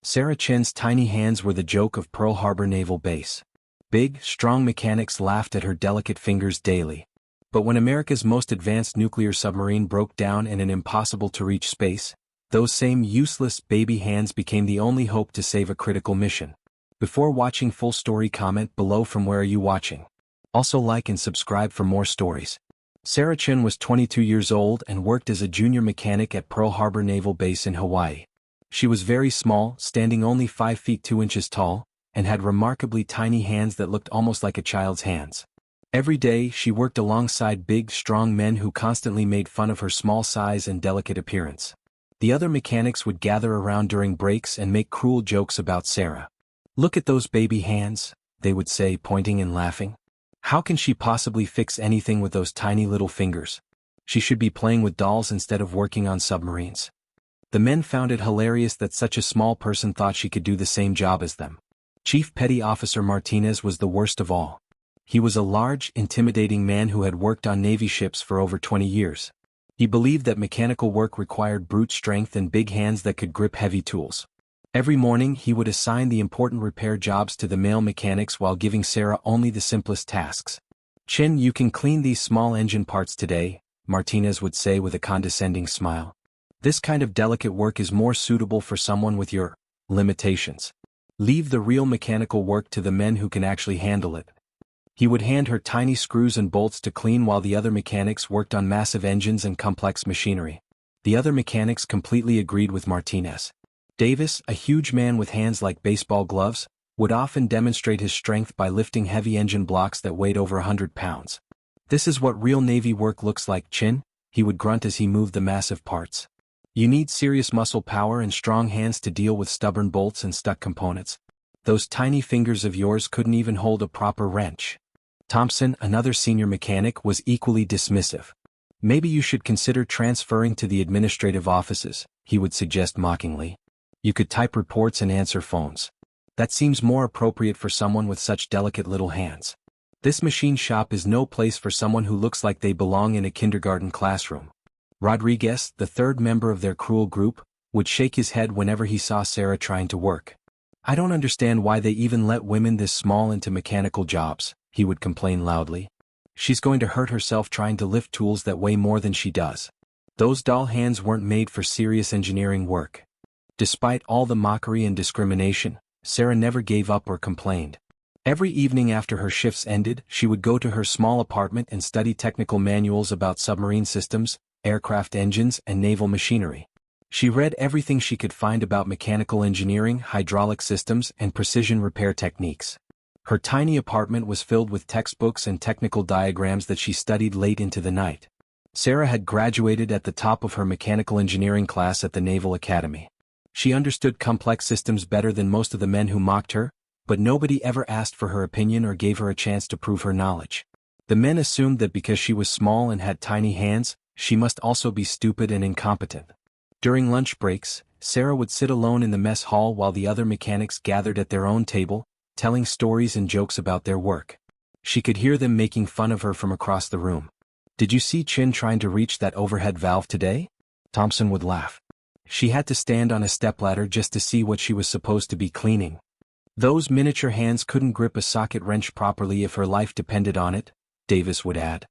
Sarah Chen's tiny hands were the joke of Pearl Harbor Naval Base. Big, strong mechanics laughed at her delicate fingers daily. But when America's most advanced nuclear submarine broke down in an impossible-to-reach space, those same useless baby hands became the only hope to save a critical mission. Before watching full story, comment below from where are you watching. Also like and subscribe for more stories. Sarah Chen was 22 years old and worked as a junior mechanic at Pearl Harbor Naval Base in Hawaii. She was very small, standing only 5 feet 2 inches tall, and had remarkably tiny hands that looked almost like a child's hands. Every day, she worked alongside big, strong men who constantly made fun of her small size and delicate appearance. The other mechanics would gather around during breaks and make cruel jokes about Sarah. "Look at those baby hands," they would say, pointing and laughing. "How can she possibly fix anything with those tiny little fingers? She should be playing with dolls instead of working on submarines." The men found it hilarious that such a small person thought she could do the same job as them. Chief Petty Officer Martinez was the worst of all. He was a large, intimidating man who had worked on Navy ships for over 20 years. He believed that mechanical work required brute strength and big hands that could grip heavy tools. Every morning he would assign the important repair jobs to the male mechanics while giving Sarah only the simplest tasks. "Chen, you can clean these small engine parts today," Martinez would say with a condescending smile. "This kind of delicate work is more suitable for someone with your limitations. Leave the real mechanical work to the men who can actually handle it." He would hand her tiny screws and bolts to clean while the other mechanics worked on massive engines and complex machinery. The other mechanics completely agreed with Martinez. Davis, a huge man with hands like baseball gloves, would often demonstrate his strength by lifting heavy engine blocks that weighed over 100 pounds. "This is what real Navy work looks like, Chin," he would grunt as he moved the massive parts. "You need serious muscle power and strong hands to deal with stubborn bolts and stuck components. Those tiny fingers of yours couldn't even hold a proper wrench." Thompson, another senior mechanic, was equally dismissive. "Maybe you should consider transferring to the administrative offices," he would suggest mockingly. "You could type reports and answer phones. That seems more appropriate for someone with such delicate little hands. This machine shop is no place for someone who looks like they belong in a kindergarten classroom." Rodriguez, the third member of their cruel group, would shake his head whenever he saw Sarah trying to work. "I don't understand why they even let women this small into mechanical jobs," he would complain loudly. "She's going to hurt herself trying to lift tools that weigh more than she does. Those doll hands weren't made for serious engineering work." Despite all the mockery and discrimination, Sarah never gave up or complained. Every evening after her shifts ended, she would go to her small apartment and study technical manuals about submarine systems, aircraft engines, and naval machinery. She read everything she could find about mechanical engineering, hydraulic systems, and precision repair techniques. Her tiny apartment was filled with textbooks and technical diagrams that she studied late into the night. Sarah had graduated at the top of her mechanical engineering class at the Naval Academy. She understood complex systems better than most of the men who mocked her, but nobody ever asked for her opinion or gave her a chance to prove her knowledge. The men assumed that because she was small and had tiny hands, she must also be stupid and incompetent. During lunch breaks, Sarah would sit alone in the mess hall while the other mechanics gathered at their own table, telling stories and jokes about their work. She could hear them making fun of her from across the room. "Did you see Chin trying to reach that overhead valve today?" Thompson would laugh. "She had to stand on a stepladder just to see what she was supposed to be cleaning. Those miniature hands couldn't grip a socket wrench properly if her life depended on it," Davis would add.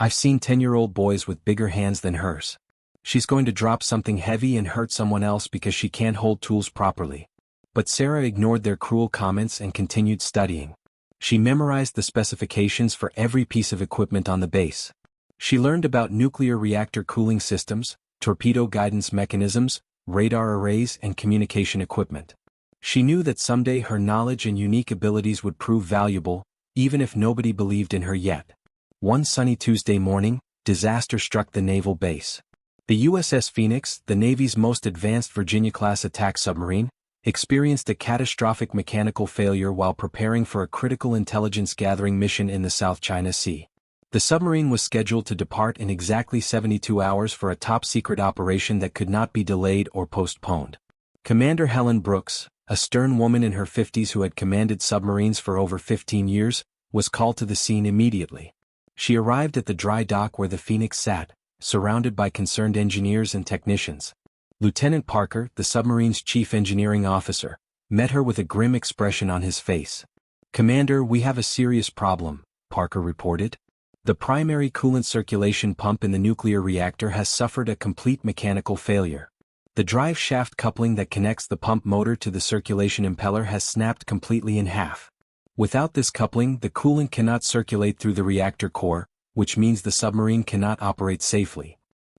"I've seen 10-year-old boys with bigger hands than hers. She's going to drop something heavy and hurt someone else because she can't hold tools properly." But Sarah ignored their cruel comments and continued studying. She memorized the specifications for every piece of equipment on the base. She learned about nuclear reactor cooling systems, torpedo guidance mechanisms, radar arrays, and communication equipment. She knew that someday her knowledge and unique abilities would prove valuable, even if nobody believed in her yet. One sunny Tuesday morning, disaster struck the naval base. The USS Phoenix, the Navy's most advanced Virginia-class attack submarine, experienced a catastrophic mechanical failure while preparing for a critical intelligence-gathering mission in the South China Sea. The submarine was scheduled to depart in exactly 72 hours for a top-secret operation that could not be delayed or postponed. Commander Helen Brooks, a stern woman in her 50s who had commanded submarines for over 15 years, was called to the scene immediately. She arrived at the dry dock where the Phoenix sat, surrounded by concerned engineers and technicians. Lieutenant Parker, the submarine's chief engineering officer, met her with a grim expression on his face. "Commander, we have a serious problem," Parker reported. "The primary coolant circulation pump in the nuclear reactor has suffered a complete mechanical failure. The drive shaft coupling that connects the pump motor to the circulation impeller has snapped completely in half. Without this coupling, the coolant cannot circulate through the reactor core, which means the submarine cannot operate safely."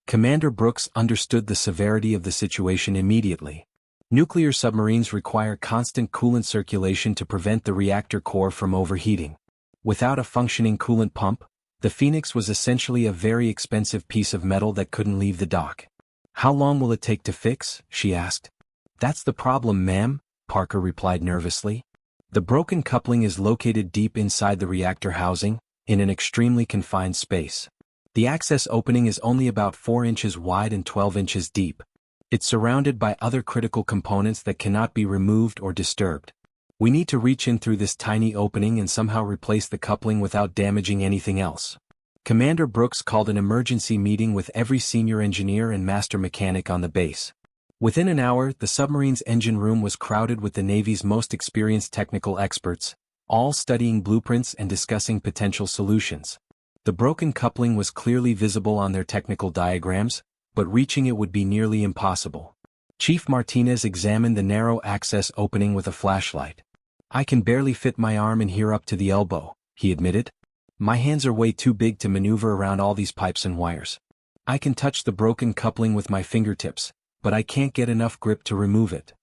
Commander Brooks understood the severity of the situation immediately. Nuclear submarines require constant coolant circulation to prevent the reactor core from overheating. Without a functioning coolant pump, the Phoenix was essentially a very expensive piece of metal that couldn't leave the dock. "How long will it take to fix?" she asked. "That's the problem, ma'am," Parker replied nervously. "The broken coupling is located deep inside the reactor housing, in an extremely confined space. The access opening is only about 4 inches wide and 12 inches deep. It's surrounded by other critical components that cannot be removed or disturbed. We need to reach in through this tiny opening and somehow replace the coupling without damaging anything else." Commander Brooks called an emergency meeting with every senior engineer and master mechanic on the base. Within an hour, the submarine's engine room was crowded with the Navy's most experienced technical experts, all studying blueprints and discussing potential solutions. The broken coupling was clearly visible on their technical diagrams, but reaching it would be nearly impossible. Chief Martinez examined the narrow access opening with a flashlight. "I can barely fit my arm in here up to the elbow," he admitted. "My hands are way too big to maneuver around all these pipes and wires. I can touch the broken coupling with my fingertips, but I can't get enough grip to remove it."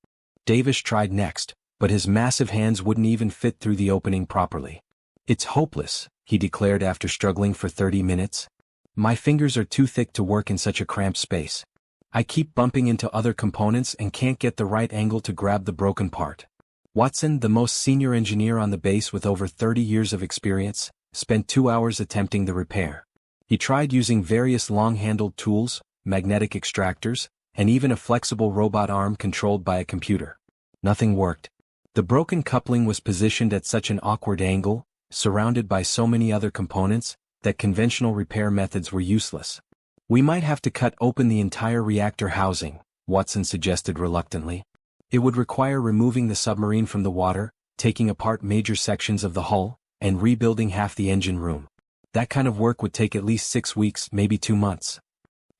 Davis tried next, but his massive hands wouldn't even fit through the opening properly. "It's hopeless," he declared after struggling for 30 minutes. "My fingers are too thick to work in such a cramped space. I keep bumping into other components and can't get the right angle to grab the broken part." Watson, the most senior engineer on the base with over 30 years of experience, spent 2 hours attempting the repair. He tried using various long-handled tools, magnetic extractors, and even a flexible robot arm controlled by a computer. Nothing worked. The broken coupling was positioned at such an awkward angle, surrounded by so many other components, that conventional repair methods were useless. "We might have to cut open the entire reactor housing," Watson suggested reluctantly. "It would require removing the submarine from the water, taking apart major sections of the hull, and rebuilding half the engine room. That kind of work would take at least 6 weeks, maybe 2 months.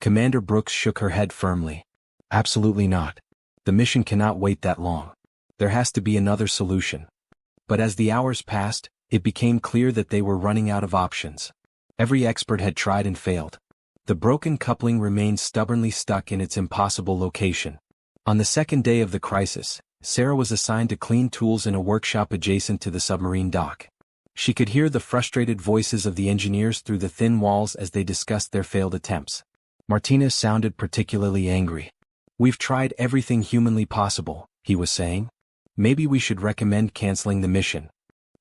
Commander Brooks shook her head firmly. "Absolutely not. The mission cannot wait that long. There has to be another solution." But as the hours passed, it became clear that they were running out of options. Every expert had tried and failed. The broken coupling remained stubbornly stuck in its impossible location. On the second day of the crisis, Sarah was assigned to clean tools in a workshop adjacent to the submarine dock. She could hear the frustrated voices of the engineers through the thin walls as they discussed their failed attempts. Martinez sounded particularly angry. "We've tried everything humanly possible," he was saying. "Maybe we should recommend canceling the mission."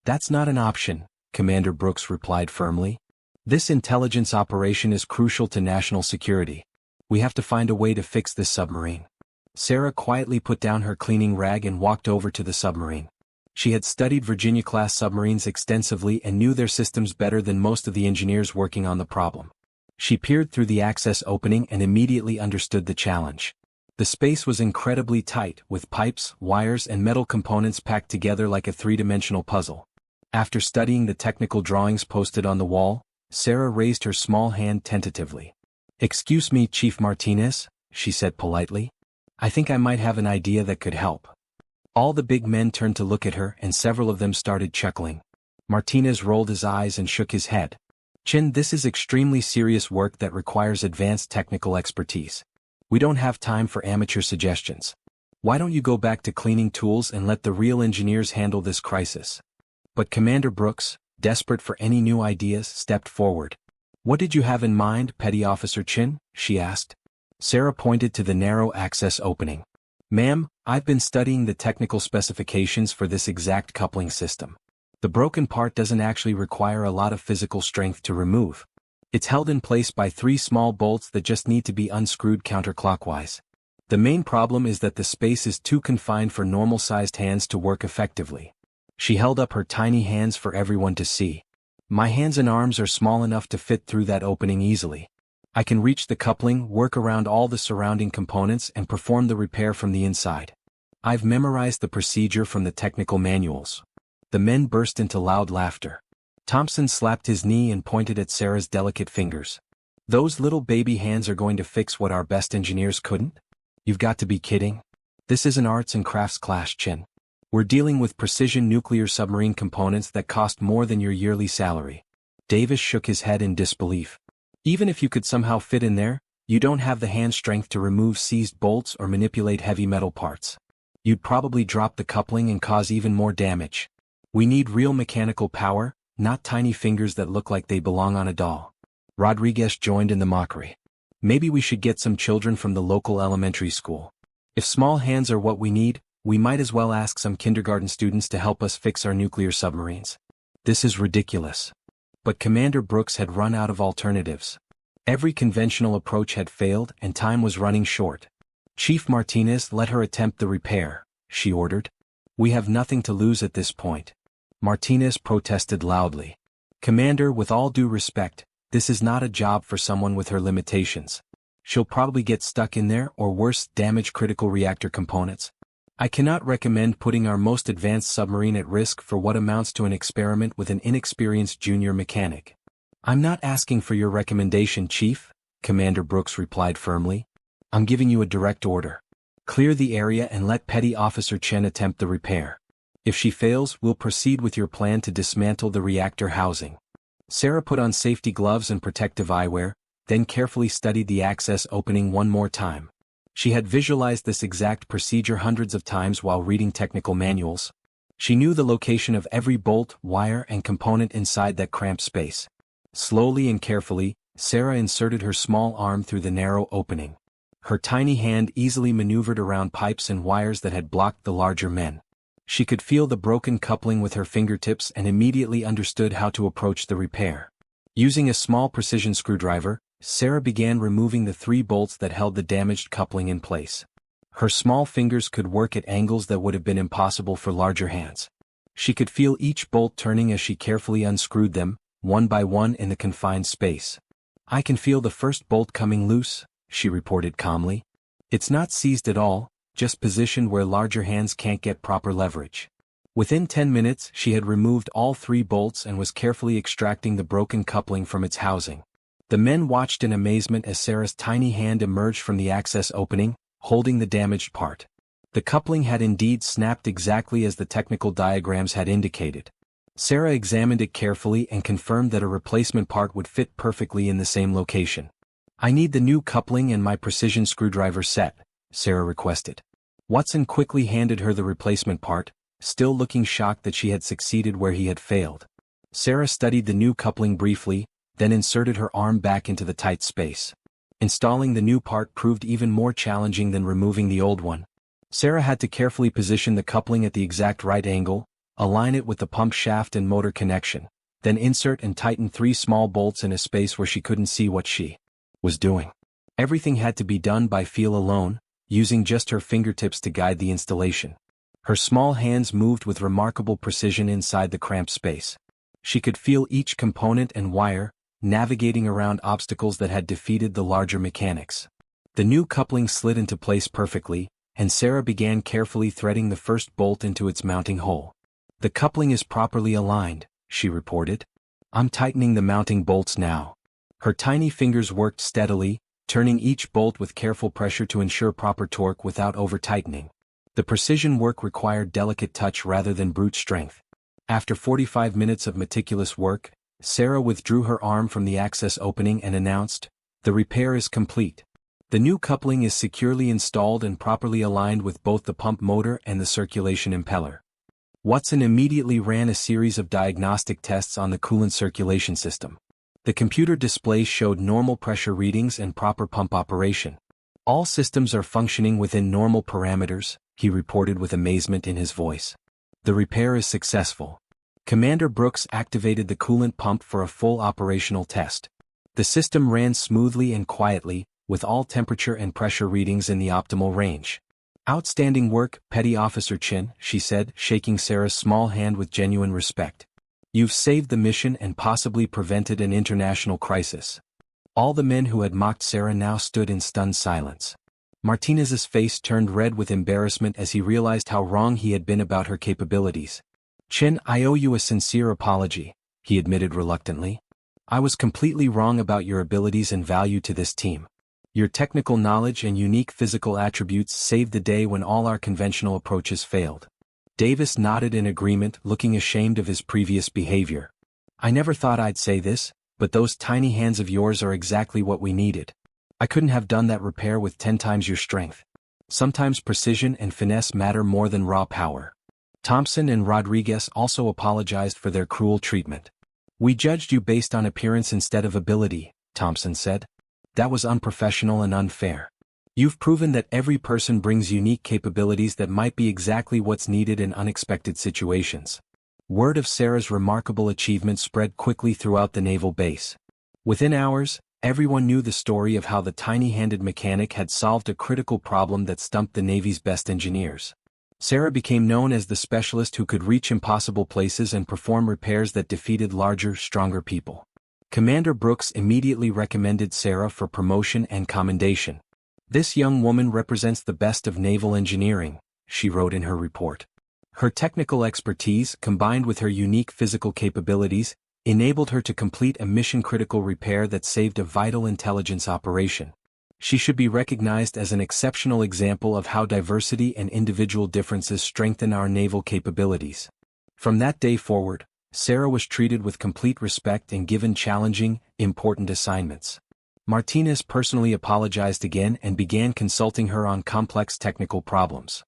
"That's not an option," Commander Brooks replied firmly. "This intelligence operation is crucial to national security. We have to find a way to fix this submarine." Sarah quietly put down her cleaning rag and walked over to the submarine. She had studied Virginia-class submarines extensively and knew their systems better than most of the engineers working on the problem. She peered through the access opening and immediately understood the challenge. The space was incredibly tight, with pipes, wires, and metal components packed together like a three-dimensional puzzle. After studying the technical drawings posted on the wall, Sarah raised her small hand tentatively. "Excuse me, Chief Martinez," she said politely. "I think I might have an idea that could help." All the big men turned to look at her and several of them started chuckling. Martinez rolled his eyes and shook his head. "Chin, this is extremely serious work that requires advanced technical expertise. We don't have time for amateur suggestions. Why don't you go back to cleaning tools and let the real engineers handle this crisis?" But Commander Brooks, desperate for any new ideas, stepped forward. "What did you have in mind, Petty Officer Chin?" she asked. Sarah pointed to the narrow access opening. "Ma'am, I've been studying the technical specifications for this exact coupling system. The broken part doesn't actually require a lot of physical strength to remove. It's held in place by 3 small bolts that just need to be unscrewed counterclockwise. The main problem is that the space is too confined for normal-sized hands to work effectively." She held up her tiny hands for everyone to see. "My hands and arms are small enough to fit through that opening easily. I can reach the coupling, work around all the surrounding components and perform the repair from the inside. I've memorized the procedure from the technical manuals. The men burst into loud laughter. Thompson slapped his knee and pointed at Sarah's delicate fingers. Those little baby hands are going to fix what our best engineers couldn't? You've got to be kidding. This isn't arts and crafts class, Chin. We're dealing with precision nuclear submarine components that cost more than your yearly salary. Davis shook his head in disbelief. Even if you could somehow fit in there, you don't have the hand strength to remove seized bolts or manipulate heavy metal parts. You'd probably drop the coupling and cause even more damage. We need real mechanical power, not tiny fingers that look like they belong on a doll. Rodriguez joined in the mockery. Maybe we should get some children from the local elementary school. If small hands are what we need, we might as well ask some kindergarten students to help us fix our nuclear submarines. This is ridiculous. But Commander Brooks had run out of alternatives. Every conventional approach had failed and time was running short. Chief Martinez, let her attempt the repair, she ordered. We have nothing to lose at this point. Martinez protested loudly. Commander, with all due respect, this is not a job for someone with her limitations. She'll probably get stuck in there or worse, damage critical reactor components. I cannot recommend putting our most advanced submarine at risk for what amounts to an experiment with an inexperienced junior mechanic. I'm not asking for your recommendation, Chief, Commander Brooks replied firmly. I'm giving you a direct order. Clear the area and let Petty Officer Chen attempt the repair. If she fails, we'll proceed with your plan to dismantle the reactor housing. Sarah put on safety gloves and protective eyewear, then carefully studied the access opening one more time. She had visualized this exact procedure hundreds of times while reading technical manuals. She knew the location of every bolt, wire, and component inside that cramped space. Slowly and carefully, Sarah inserted her small arm through the narrow opening. Her tiny hand easily maneuvered around pipes and wires that had blocked the larger men. She could feel the broken coupling with her fingertips and immediately understood how to approach the repair. Using a small precision screwdriver, Sarah began removing the 3 bolts that held the damaged coupling in place. Her small fingers could work at angles that would have been impossible for larger hands. She could feel each bolt turning as she carefully unscrewed them, one by one in the confined space. I can feel the first bolt coming loose, she reported calmly. It's not seized at all, just positioned where larger hands can't get proper leverage. Within 10 minutes, she had removed all 3 bolts and was carefully extracting the broken coupling from its housing. The men watched in amazement as Sarah's tiny hand emerged from the access opening, holding the damaged part. The coupling had indeed snapped exactly as the technical diagrams had indicated. Sarah examined it carefully and confirmed that a replacement part would fit perfectly in the same location. I need the new coupling and my precision screwdriver set, Sarah requested. Watson quickly handed her the replacement part, still looking shocked that she had succeeded where he had failed. Sarah studied the new coupling briefly, then inserted her arm back into the tight space. Installing the new part proved even more challenging than removing the old one. Sarah had to carefully position the coupling at the exact right angle, align it with the pump shaft and motor connection, then insert and tighten 3 small bolts in a space where she couldn't see what she was doing. Everything had to be done by feel alone, using just her fingertips to guide the installation. Her small hands moved with remarkable precision inside the cramped space. She could feel each component and wire, navigating around obstacles that had defeated the larger mechanics. The new coupling slid into place perfectly, and Sarah began carefully threading the first bolt into its mounting hole. The coupling is properly aligned, she reported. I'm tightening the mounting bolts now. Her tiny fingers worked steadily, turning each bolt with careful pressure to ensure proper torque without over-tightening. The precision work required delicate touch rather than brute strength. After 45 minutes of meticulous work, Sarah withdrew her arm from the access opening and announced, "The repair is complete. The new coupling is securely installed and properly aligned with both the pump motor and the circulation impeller." Watson immediately ran a series of diagnostic tests on the coolant circulation system. The computer display showed normal pressure readings and proper pump operation. "All systems are functioning within normal parameters," he reported with amazement in his voice. "The repair is successful." Commander Brooks activated the coolant pump for a full operational test. The system ran smoothly and quietly, with all temperature and pressure readings in the optimal range. "Outstanding work, Petty Officer Chin," she said, shaking Sarah's small hand with genuine respect. "You've saved the mission and possibly prevented an international crisis." All the men who had mocked Sarah now stood in stunned silence. Martinez's face turned red with embarrassment as he realized how wrong he had been about her capabilities. "Chen, I owe you a sincere apology," he admitted reluctantly. "I was completely wrong about your abilities and value to this team. Your technical knowledge and unique physical attributes saved the day when all our conventional approaches failed." Davis nodded in agreement, looking ashamed of his previous behavior. "I never thought I'd say this, but those tiny hands of yours are exactly what we needed. I couldn't have done that repair with 10 times your strength. Sometimes precision and finesse matter more than raw power." Thompson and Rodriguez also apologized for their cruel treatment. "We judged you based on appearance instead of ability," Thompson said. "That was unprofessional and unfair. You've proven that every person brings unique capabilities that might be exactly what's needed in unexpected situations." Word of Sarah's remarkable achievement spread quickly throughout the naval base. Within hours, everyone knew the story of how the tiny-handed mechanic had solved a critical problem that stumped the Navy's best engineers. Sarah became known as the specialist who could reach impossible places and perform repairs that defeated larger, stronger people. Commander Brooks immediately recommended Sarah for promotion and commendation. "This young woman represents the best of naval engineering," she wrote in her report. Her technical expertise, combined with her unique physical capabilities, enabled her to complete a mission-critical repair that saved a vital intelligence operation. She should be recognized as an exceptional example of how diversity and individual differences strengthen our naval capabilities. From that day forward, Sarah was treated with complete respect and given challenging, important assignments. Martinez personally apologized again and began consulting her on complex technical problems.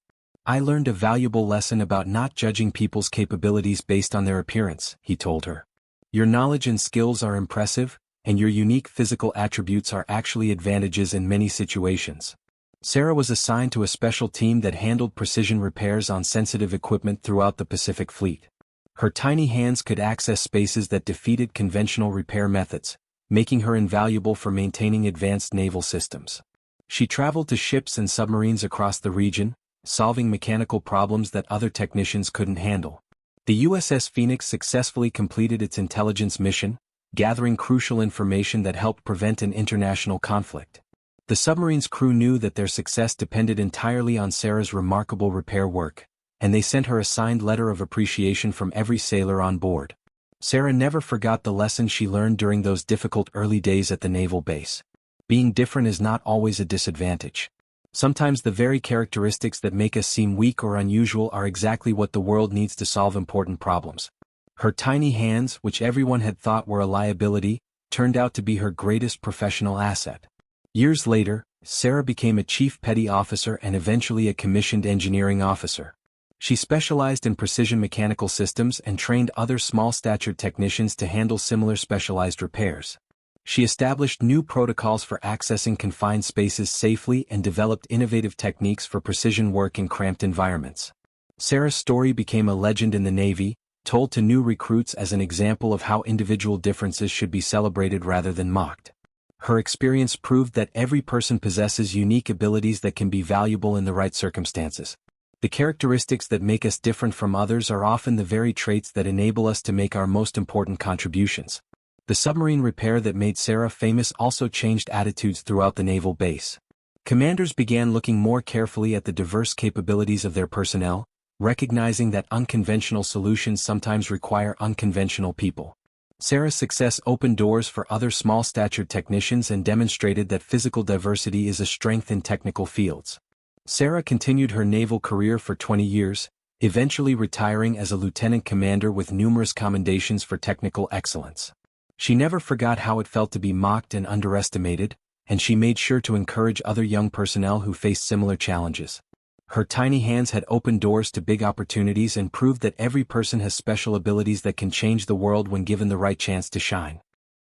"I learned a valuable lesson about not judging people's capabilities based on their appearance," he told her. "Your knowledge and skills are impressive, and your unique physical attributes are actually advantages in many situations." Sarah was assigned to a special team that handled precision repairs on sensitive equipment throughout the Pacific Fleet. Her tiny hands could access spaces that defeated conventional repair methods, making her invaluable for maintaining advanced naval systems. She traveled to ships and submarines across the region, solving mechanical problems that other technicians couldn't handle. The USS Phoenix successfully completed its intelligence mission, gathering crucial information that helped prevent an international conflict. The submarine's crew knew that their success depended entirely on Sarah's remarkable repair work, and they sent her a signed letter of appreciation from every sailor on board. Sarah never forgot the lesson she learned during those difficult early days at the naval base. Being different is not always a disadvantage. Sometimes the very characteristics that make us seem weak or unusual are exactly what the world needs to solve important problems. Her tiny hands, which everyone had thought were a liability, turned out to be her greatest professional asset. Years later, Sarah became a chief petty officer and eventually a commissioned engineering officer. She specialized in precision mechanical systems and trained other small-statured technicians to handle similar specialized repairs. She established new protocols for accessing confined spaces safely and developed innovative techniques for precision work in cramped environments. Sarah's story became a legend in the Navy, told to new recruits as an example of how individual differences should be celebrated rather than mocked. Her experience proved that every person possesses unique abilities that can be valuable in the right circumstances. The characteristics that make us different from others are often the very traits that enable us to make our most important contributions. The submarine repair that made Sarah famous also changed attitudes throughout the naval base. Commanders began looking more carefully at the diverse capabilities of their personnel, recognizing that unconventional solutions sometimes require unconventional people. Sarah's success opened doors for other small-statured technicians and demonstrated that physical diversity is a strength in technical fields. Sarah continued her naval career for 20 years, eventually retiring as a lieutenant commander with numerous commendations for technical excellence. She never forgot how it felt to be mocked and underestimated, and she made sure to encourage other young personnel who faced similar challenges. Her tiny hands had opened doors to big opportunities and proved that every person has special abilities that can change the world when given the right chance to shine.